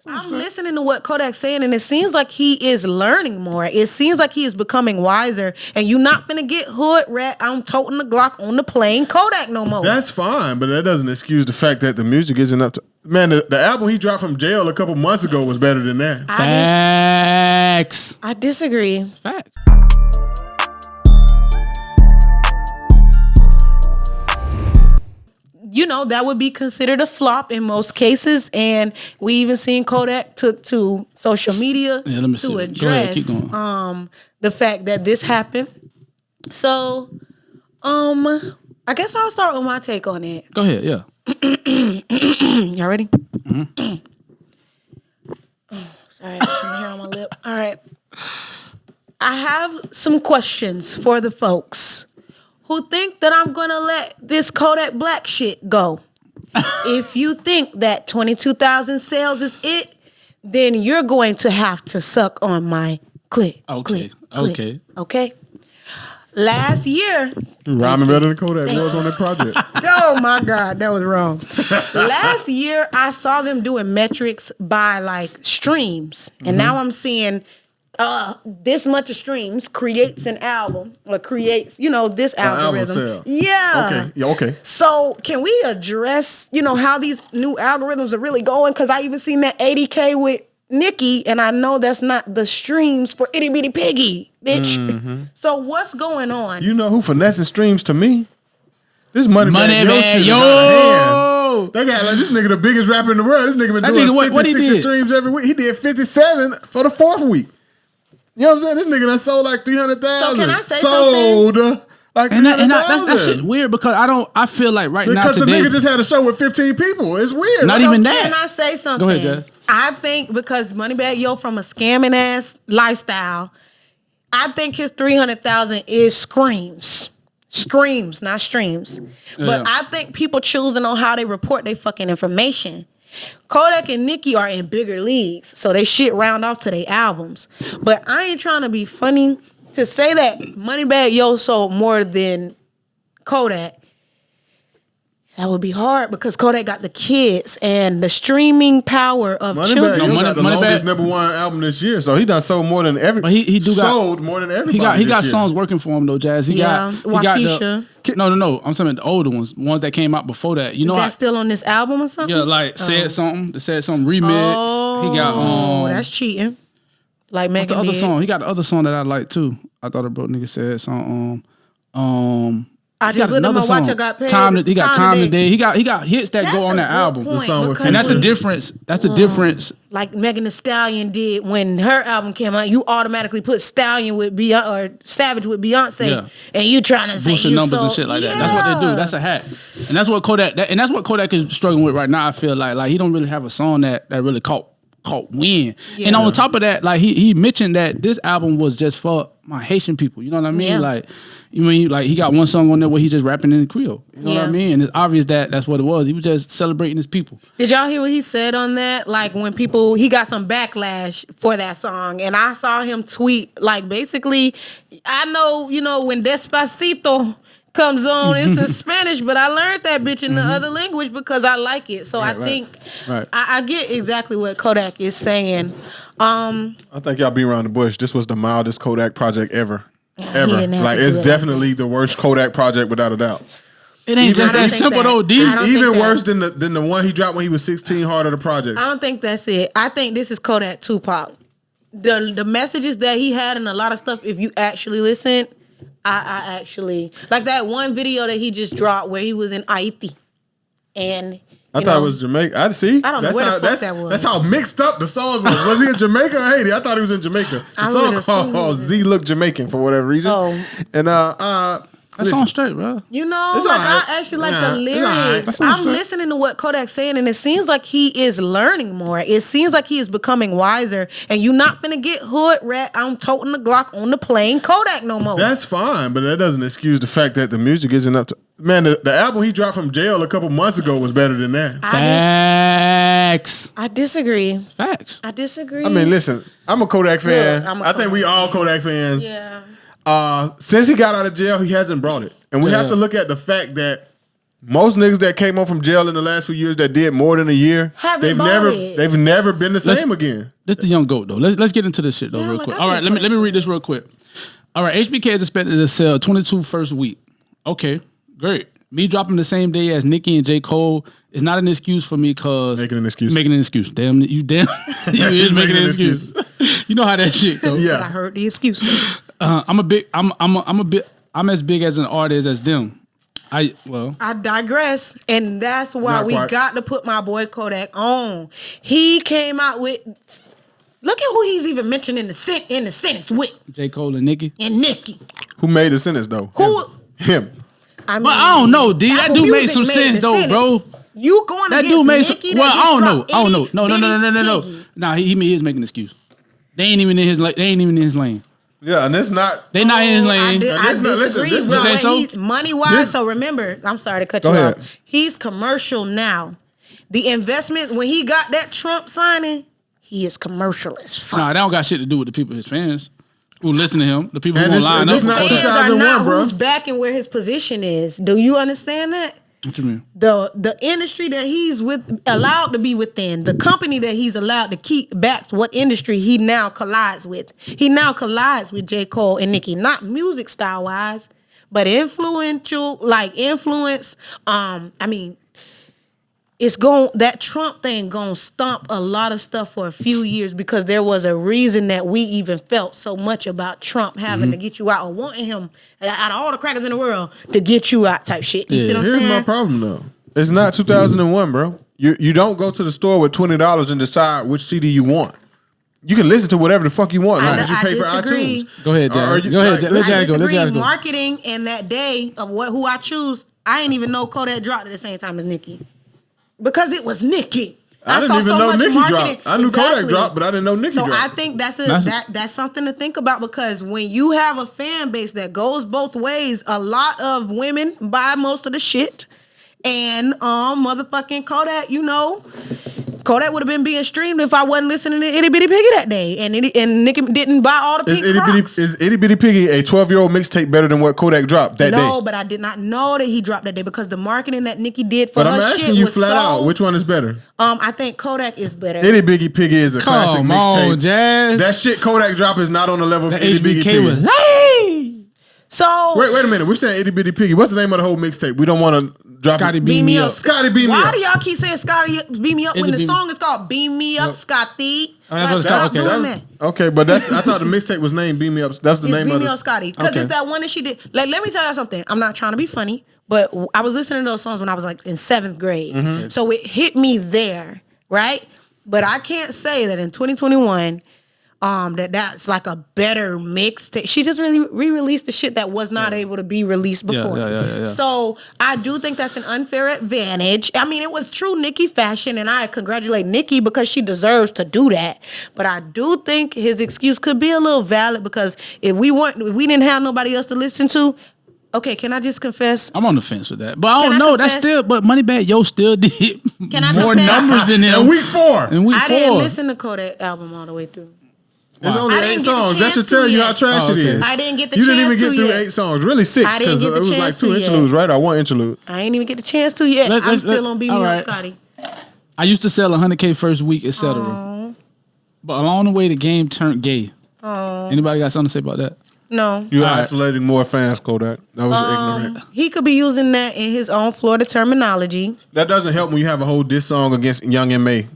I'm listening to what Kodak's saying, and it seems like he is learning more. It seems like he is becoming wiser, and you're not gonna get hood rat. I'm toting the Glock on the plane Kodak no more. That's fine, but that doesn't excuse the fact that the music isn't up to. Man, the album he dropped from jail a couple months ago was better than that. Facts. I disagree. Facts. You know, that would be considered a flop in most cases. And we even seen Kodak took to social media to address the fact that this happened. So, I guess I'll start with my take on it. Go ahead, yeah. Y'all ready? Mm-hmm. Sorry, I got some hair on my lip. All right. I have some questions for the folks who think that I'm going to let this Kodak Black shit go. If you think that 22,000 sales is it, then you're going to have to suck on my clit. Okay. Last year. Rhyming better than Kodak was on that project. Oh my God, that was wrong. Last year, I saw them doing metrics by like streams. And now I'm seeing this much of streams creates an album or creates, this algorithm. Album sale. Yeah. Okay. So can we address, how these new algorithms are really going? Because I even seen that 80K with Nicki, and I know that's not the streams for Itty Bitty Piggy, bitch. Mm-hmm. So what's going on? You know who finessing streams to me? This Money Bag Yo. They got like this nigga the biggest rapper in the world. This nigga been doing 50, 60 streams every week. He did 57 for the fourth week. You know what I'm saying? This nigga done sold like 300,000. So can I say something? Like and that shit weird because I feel like now because today, the nigga just had a show with 15 people. It's weird. Not even that. Can I say something? Go ahead, Jay. I think because Moneybagg Yo from a scamming ass lifestyle, I think his 300,000 is screams, not streams. Yeah. But I think people choosing on how they report their fucking information. Kodak and Nicki are in bigger leagues, so they shit round off to their albums. But I ain't trying to be funny to say that Moneybagg Yo sold more than Kodak. That would be hard because Kodak got the kids and the streaming power of children. Moneybagg Yo got the longest number one album this year, so he done sold more than But he sold more than everybody. He got songs working for him though, Jazz. He got No. I'm talking about the older ones that came out before that. You know, that's still on this album or something. Yeah, like Said Something remix. Oh, he got that's cheating. Like what's the other song? He got the other song that I like too. I thought a broke nigga said something. I just looked at my watch. I got paid. He got Time Today. He got hits that go on that album. And that's the difference. That's the difference. Like Megan Thee Stallion did when her album came out. You automatically put Stallion with Beyonce or Savage with Beyonce, and you trying to say boosting numbers and shit like that. That's what they do. That's a hack. And that's what Kodak is struggling with right now. I feel like he don't really have a song that really caught wind. Yeah. And on top of that, like he mentioned that this album was just for my Haitian people. You know what I mean? Yeah. Like, he got one song on there where he just rapping in Creole. You know what I mean? And it's obvious that that's what it was. He was just celebrating his people. Did y'all hear what he said on that? Like when he got some backlash for that song, and I saw him tweet like basically, I know, when Despacito comes on, it's in Spanish, but I learned that bitch in the other language because I like it. So I think I get exactly what Kodak is saying. I think y'all be around the bush. This was the mildest Kodak project ever. Like it's definitely the worst Kodak project without a doubt. It ain't just that simple though. It's even worse than the one he dropped when he was 16, Heart of the Projects. I don't think that's it. I think this is Kodak Tupac. The messages that he had and a lot of stuff, if you actually listen, I actually like that one video that he just dropped where he was in Haiti, and I thought it was Jamaica. I don't know where the fuck that was. That's how mixed up the song was. Was he in Jamaica or Haiti? I thought he was in Jamaica. The song called Z Look Jamaican for whatever reason. And that song's straight, bro. I actually like the lyrics. I'm listening to what Kodak's saying, and it seems like he is learning more. It seems like he is becoming wiser, and you're not gonna get hood rat. I'm toting the Glock on the plane Kodak no more. That's fine, but that doesn't excuse the fact that the music isn't up to. Man, the album he dropped from jail a couple months ago was better than that. Facts. I disagree. Facts. I disagree. I mean, listen, I'm a Kodak fan. I think we all Kodak fans. Yeah. Since he got out of jail, he hasn't brought it. And we have to look at the fact that Most niggas that came home from jail in the last few years that did more than a year, they've never been the same again. This the young goat though. Let's get into this shit though real quick. All right, let me read this real quick. All right, HBK is expected to sell 22 first week. Okay, great. Me dropping the same day as Nicki and J. Cole is not an excuse for me because making an excuse. Damn, you is making an excuse. You know how that shit goes. Yeah, but I heard the excuse. I'm as big as an artist as them. I digress, and that's why we got to put my boy Kodak on. He came out with. Look at who he's even mentioned in the sentence with. J. Cole and Nicki. Who made the sentence though? Him. I mean, but I don't know, D. That dude made some sense though, bro. You going that dude made Nicki? Well, I don't know. No. Nah, he is making an excuse. They ain't even in his lane. Yeah, and it's not. They not in his lane. I disagree. Listen, money wise. So remember, I'm sorry to cut you off. He's commercial now. The investment when he got that Trump signing, he is commercial as fuck. Nah, that don't got shit to do with the people, his fans who listen to him. The people who gonna line up. His fans are not who's backing where his position is. Do you understand that? What you mean? The industry that he's allowed to be within, the company that he's allowed to keep backs what industry he now collides with. He now collides with J. Cole and Nicki, not music style wise, but influence. That Trump thing gonna stomp a lot of stuff for a few years because there was a reason that we even felt so much about Trump having to get you out or wanting him out of all the crackers in the world to get you out type shit. You see what I'm saying? Here's my problem though. It's not 2001, bro. You don't go to the store with $20 and decide which CD you want. You can listen to whatever the fuck you want as long as you pay for iTunes. Go ahead, Jay. Go ahead, Jay. I disagree. Marketing and that day of who I choose, I didn't even know Kodak dropped at the same time as Nicki. Because it was Nicki. I didn't even know Nicki dropped. I knew Kodak dropped, but I didn't know Nicki dropped. So I think that's something to think about because when you have a fan base that goes both ways, a lot of women buy most of the shit. And motherfucking Kodak, Kodak would have been being streamed if I wasn't listening to Itty Bitty Piggy that day. And Nicki didn't buy all the pink Crocs. Is Itty Bitty Piggy a 12-year-old mixtape better than what Kodak dropped that day? No, but I did not know that he dropped that day because the marketing that Nicki did for her shit was But I'm asking you flat out, which one is better? I think Kodak is better. Itty Bitty Piggy is a classic mixtape. Jazz. That shit Kodak drop is not on the level of Itty Bitty Piggy. So wait a minute. We're saying Itty Bitty Piggy. What's the name of the whole mixtape? We don't want to drop Scotty Beam Me Up. Scotty Beam Me Up. Why do y'all keep saying Scotty Beam Me Up when the song is called Beam Me Up, Scotty? Stop doing that. Okay, but I thought the mixtape was named Beam Me Up. That's the name of it. Beam Me Up, Scotty. Because it's that one that she did. Like, let me tell y'all something. I'm not trying to be funny, but I was listening to those songs when I was like in 7th grade. Mm-hmm. So it hit me there, right? But I can't say that in 2021, that's like a better mix. She just really re-released the shit that was not able to be released before. Yeah. So I do think that's an unfair advantage. I mean, it was true Nicki fashion, and I congratulate Nicki because she deserves to do that. But I do think his excuse could be a little valid because if we didn't have nobody else to listen to. Okay, can I just confess? I'm on the fence with that. But I don't know. That's still, but Moneybagg Yo still did more numbers than him. In week 4. I didn't listen to Kodak album all the way through. It's only 8 songs. That should tell you how trash it is. I didn't get the chance to yet. You didn't even get through 8 songs. Really 6 because it was like 2 interludes, right? Or 1 interlude. I ain't even get the chance to yet. I'm still on Beam Me Up, Scotty. I used to sell 100K first week, etc. But along the way, the game turned gay. Anybody got something to say about that? No. You're isolating more fans, Kodak. That was ignorant. He could be using that in his own Florida terminology. That doesn't help when you have a whole diss song against Young M.A.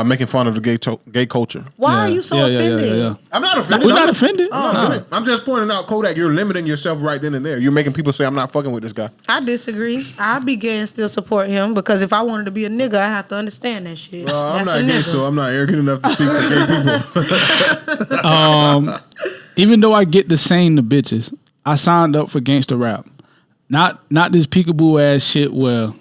Making fun of the gay culture. Why are you so offended? Yeah. I'm not offended. We're not offended. I'm just pointing out, Kodak, you're limiting yourself right then and there. You're making people say, I'm not fucking with this guy. I disagree. I'd be gay and still support him because if I wanted to be a nigga, I have to understand that shit. Well, I'm not gay, so I'm not arrogant enough to speak for gay people. Even though I get the same to bitches, I signed up for gangster rap. Not this peekaboo ass shit where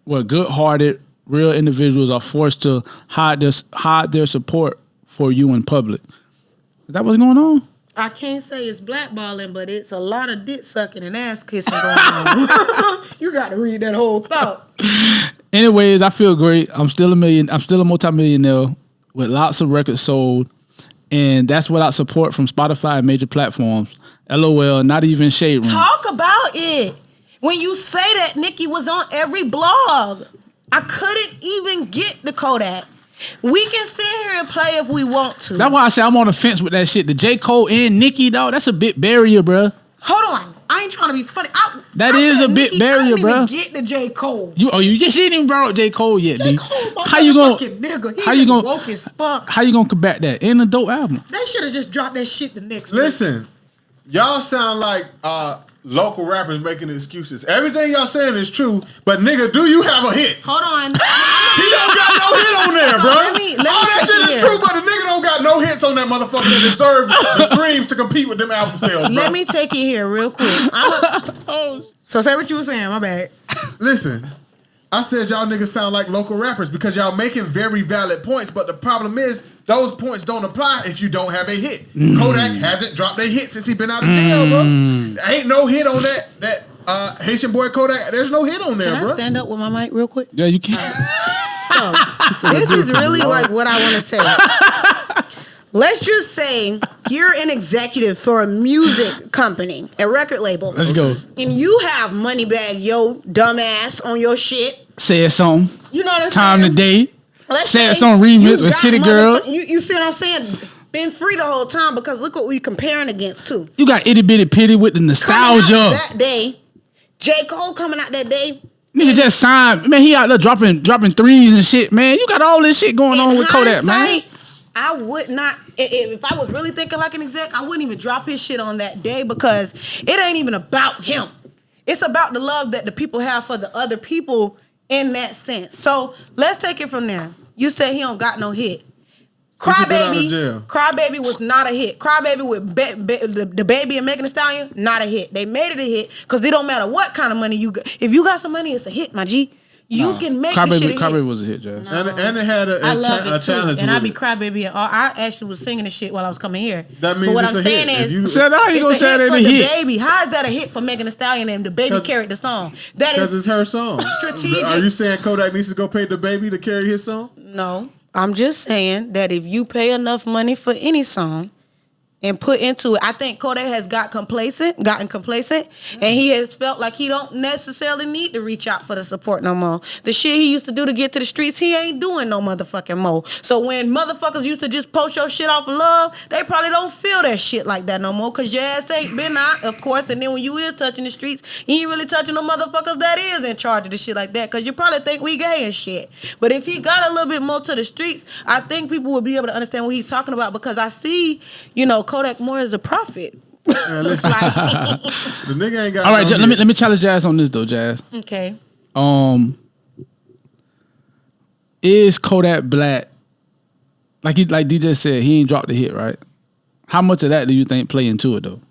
good-hearted real individuals are forced to hide their support for you in public. Is that what's going on? I can't say it's blackballing, but it's a lot of dick sucking and ass kissing going on. You got to read that whole thought. Anyways, I feel great. I'm still a multimillionaire with lots of records sold, and that's without support from Spotify and major platforms. LOL, not even shade room. Talk about it. When you say that, Nicki was on every blog. I couldn't even get the Kodak. We can sit here and play if we want to. That's why I say I'm on the fence with that shit. The J. Cole and Nicki, dog, that's a bit barrier, bro. Hold on. I ain't trying to be funny. That is a bit barrier, bro. I didn't even get the J. Cole. You just ain't even brought up J. Cole yet, J. dude. Cole, How you gonna? Nigga. How you gonna? Woke as fuck. How you gonna combat that in a dope album? They should have just dropped that shit the next week. Listen, y'all sound like local rappers making excuses. Everything y'all saying is true, but nigga, do you have a hit? Hold on. He don't got no hit on there, bro. Let me All that shit is true, but the nigga don't got no hits on that motherfucker that deserve the streams to compete with them album sales, bro. Let me take it here real quick. So say what you were saying, my bad. Listen, I said y'all niggas sound like local rappers because y'all making very valid points, but the problem is those points don't apply if you don't have a hit. Kodak hasn't dropped a hit since he been out of jail, bro. There ain't no hit on that Haitian Boy Kodak. There's no hit on there, bro. Can I stand up with my mic real quick? Yeah, you can. So, this is really like what I want to say. Let's just say you're an executive for a music company, a record label. Let's go. And you have Moneybag Yo dumbass on your shit. Say a song. You know what I'm Time saying? Today. Let's say a say song remix you with got City Girls. You see what I'm saying? Been free the whole time because look what we comparing against too. You got Itty Bitty Pity with the nostalgia. Coming out that day, J. Cole coming out that day. Nigga just signed. Man, he out there dropping threes and shit, man. You got all this shit going on with Kodak, man. I would not, if I was really thinking like an exec, I wouldn't even drop his shit on that day because it ain't even about him. It's about the love that the people have for the other people in that sense. So let's take it from there. You said he don't got no hit. Crybaby was not a hit. Crybaby with the Baby and Megan Thee Stallion, not a hit. They made it a hit because it don't matter what kind of money you got. If you got some money, it's a hit, my G. You can make the shit a hit. Crybaby was a hit, Jazz. No. And it had a challenge. And I be Crybaby. I actually was singing the shit while I was coming here. That means but what it's I'm a saying hit. is, said, how you gonna say that a hit? Baby. How is that a hit for Megan Thee Stallion and the Baby carried the song? That is because it's her song. Strategic. Are you saying Kodak needs to go pay the Baby to carry his song? No. I'm just saying that if you pay enough money for any song and put into it, I think Kodak has gotten complacent, and he has felt like he don't necessarily need to reach out for the support no more. The shit he used to do to get to the streets, he ain't doing no motherfucking more. So when motherfuckers used to just post your shit off of love, they probably don't feel that shit like that no more because your ass ain't been out, of course, and then when you is touching the streets, you ain't really touching no motherfuckers that is in charge of the shit like that because you probably think we gay and shit. But if he got a little bit more to the streets, I think people would be able to understand what he's talking about because I see, Kodak more as a prophet. Man, listen, the nigga ain't got. All right, no let me challenge Jazz on this though, Jazz. Okay. Is Kodak Black like DJ said he ain't dropped the hit, right? How much of that do you think play into it though?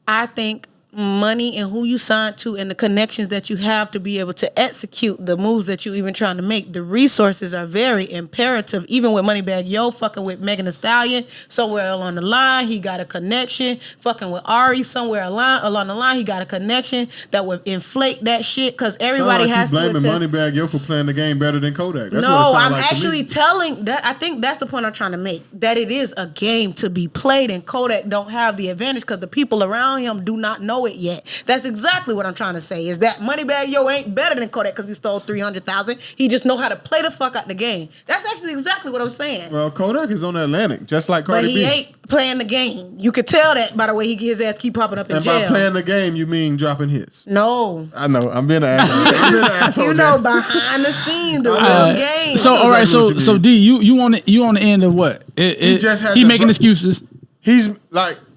I think money and who you signed to and the connections that you have to be able to execute the moves that you even trying to make. The resources are very imperative. Even with Moneybag Yo fucking with Megan Thee Stallion, somewhere along the line, he got a connection. Fucking with Ari, somewhere along the line, he got a connection that would inflate that shit because everybody has to. Blaming Moneybag Yo for playing the game better than Kodak. That's no, what it I'm like actually telling that. I think that's the point I'm trying to make. That it is a game to be played, and Kodak don't have the advantage because the people around him do not know it yet. That's exactly what I'm trying to say. Is that Moneybag Yo ain't better than Kodak because he stole 300,000. He just know how to play the fuck out the game. That's actually exactly what I'm saying. Well, Kodak is on the Atlantic, just like Cardi B. But he ain't playing the game. You could tell that by the way his ass keep popping up in jail. And by playing the game, you mean dropping hits? No. I know. I'm being an asshole. You know, behind the scenes, the real game. So all right, so D, you on the end of what? He making excuses.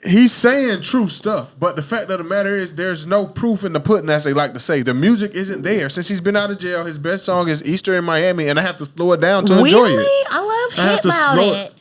He's saying true stuff, but the fact of the matter is there's no proof in the pudding, as they like to say. The music isn't there. Since he's been out of jail, his best song is Easter in Miami, and I have to slow it down to enjoy it. I love Hit About It.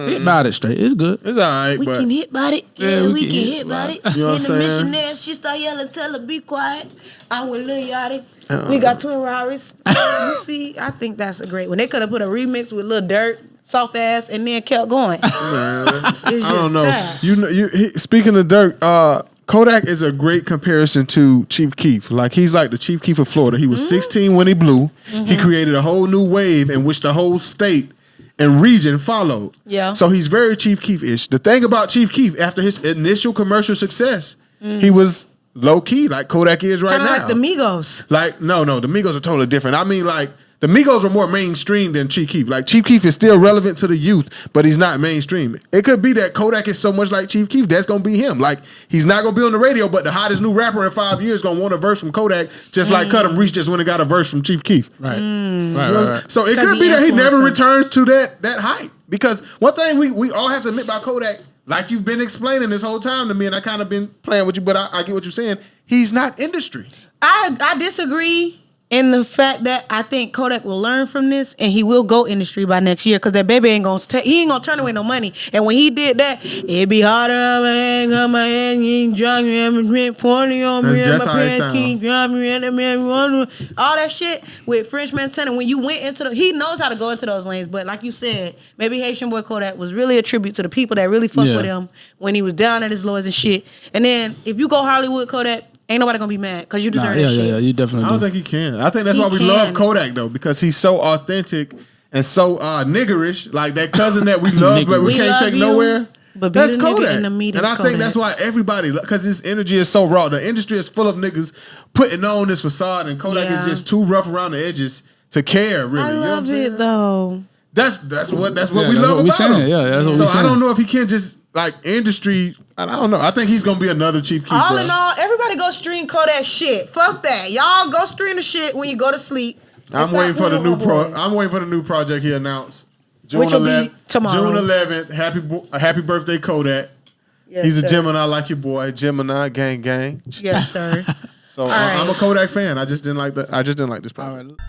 Hit About It straight. It's good. It's all right, we can hit about it. Yeah, we can hit about it. You know what I'm saying? And the missionary, she start yelling, tell her, be quiet. I'm with Lil Yachty. We got twin Raris. You see, I think that's a great one. They could have put a remix with Lil Durk, soft ass, and then kept going. I don't know. Sad. Speaking of Durk, Kodak is a great comparison to Chief Keef. Like he's like the Chief Keef of Florida. He was 16 when he blew. He created a whole new wave in which the whole state and region followed. Yeah. So he's very Chief Keef-ish. The thing about Chief Keef, after his initial commercial success, he was low key like Kodak is right Kind now. of like the Migos. Like, no, the Migos are totally different. I mean, like, the Migos are more mainstream than Chief Keef. Like, Chief Keef is still relevant to the youth, but he's not mainstream. It could be that Kodak is so much like Chief Keef, that's going to be him. Like, he's not going to be on the radio, but the hottest new rapper in 5 years going to want a verse from Kodak, just like Cut 'em Reach just went and got a verse from Chief Keef. Right. Right. So it could be that he never returns to that height. Because one thing we all have to admit about Kodak, like you've been explaining this whole time to me, and I kind of been playing with you, but I get what you're saying. He's not industry. I disagree in the fact that I think Kodak will learn from this and he will go industry by next year because that baby ain't gonna turn away no money. And when he did that, it be harder. My hand, drop me, 40 on me, my pants keep dropping me, all that shit with French Montana. When you went into he knows how to go into those lanes. But like you said, maybe Haitian Boy Kodak was really a tribute to the people that really fuck with him when he was down at his lowest and shit. And then if you go Hollywood Kodak, ain't nobody gonna be mad because you deserve that shit. Yeah, you definitely. I don't think he can. I think that's why we love Kodak though, because he's so authentic and so niggerish. Like that cousin that we love, but we can't take nowhere. But that's Kodak, and I think that's why everybody, because his energy is so raw. The industry is full of niggas putting on this facade, and Kodak is just too rough around the edges to care. Really, I love it though. That's what we love about him. Yeah, that's what so we saying. I don't know if he can just like industry. I don't know. I think he's gonna be another Chief Keef. All in all, everybody go stream Kodak shit. Fuck that. Y'all go stream the shit when you go to sleep. I'm waiting for the new I'm waiting for the new project he announced. Which will be tomorrow. June 11th. Happy birthday, Kodak. Yes, he's a Gemini like your boy. Gemini gang. Yes, sir. So I'm a Kodak fan. I just didn't like this project.